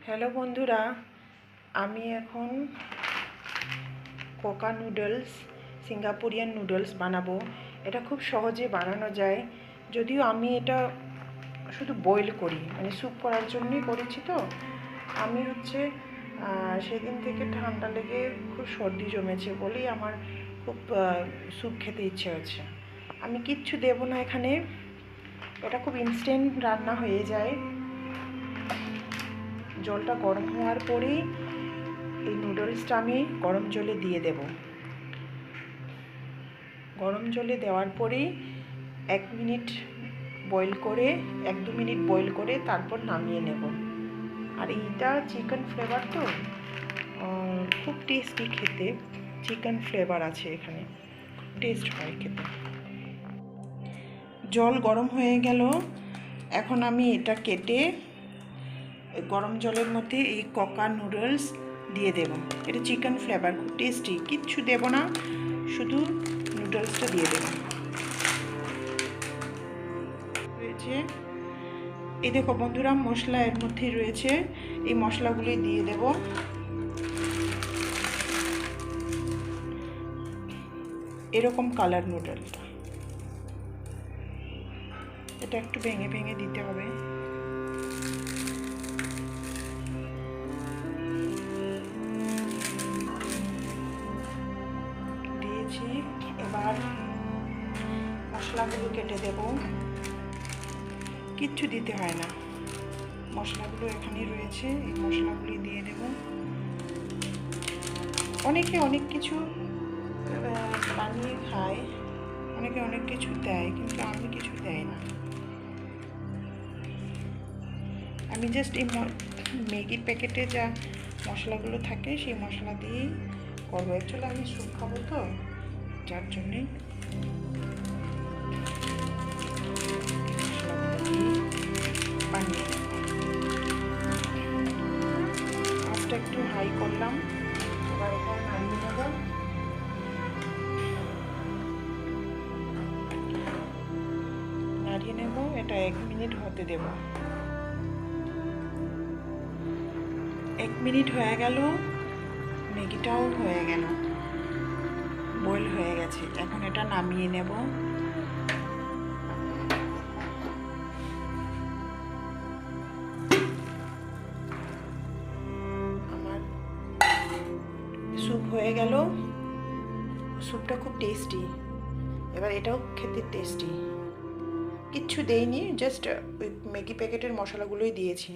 Hello বন্ধুরা, আমি এখন কোকা নুডলস সিঙ্গাপুরিয়ান নুডলস বানাবো। এটা খুব সহজে বানানো যায়, যদিও আমি এটা শুধু বয়েল করি, মানে স্যুপ করার জন্যই করেছি। তো আমি সেদিন থেকে ঠান্ডা লেগে খুব সর্দি জমেছে বলেই আমার খুব স্যুপ খেতে ইচ্ছে হচ্ছে। আমি কিচ্ছু দেবো না এখানে, এটা খুব ইনস্ট্যান্ট রান্না হয়ে যায়। জলটা গরম হওয়ার পরেই এই নুডলসটা আমি গরম জলে দিয়ে দেব। গরম জলে দেওয়ার পরেই 1-2 মিনিট বয়েল করে তারপর নামিয়ে নেব। আর এইটা চিকেন ফ্লেভার, তো খুব টেস্টি খেতে। চিকেন ফ্লেভার আছে এখানে, টেস্ট হয় খেতে। জল গরম হয়ে গেল, এখন আমি এটা কেটে গরম জলের মধ্যে এই কোকা নুডলস দিয়ে দেব। এটা চিকেন ফ্লেভার, খুব টেস্টি। কিচ্ছু দেব না, শুধু নুডলসটা দিয়ে দেব। রয়েছে এই দেখো বন্ধুরা, মশলা এর মধ্যেই রয়েছে, এই মশলাগুলি দিয়ে দেব। এরকম কালার নুডলটা, এটা একটু ভেঙে ভেঙে দিতে হবে। দিয়েছি, এবার মশলাগুলো কেটে দেব। কিচ্ছু দিতে হয় না, মশলাগুলো এখানেই রয়েছে, এই মশলাগুলি দিয়ে দেব। অনেকে অনেক কিছু বানিয়ে খায়, অনেকে অনেক কিছু দেয়, কিন্তু আমি কিছু দেয় না। আমি জাস্ট এই ম্যাগির প্যাকেটে যা মশলাগুলো থাকে সেই মশলা দিয়েই করবো। অ্যাকচুয়ালি আমি স্যুপ খাবো, তো যার জন্যে মশলাগুলো দিয়ে বানিয়ে আঁচটা একটু হাই করলাম। এবার এটা নামিয়ে নেব। নাড়িয়ে নেব, এটা 1 মিনিট হতে দেব। 1 মিনিট হয়ে গেল, ম্যাগিটাও হয়ে গেল, বয়েল হয়ে গেছে। এখন এটা নামিয়ে নেব। আমার স্যুপ হয়ে গেল, স্যুপটা খুব টেস্টি। এবার এটাও খেতে টেস্টি। কিচ্ছু দেইনি, জাস্ট ওই ম্যাগি প্যাকেটের মশলাগুলোই দিয়েছি।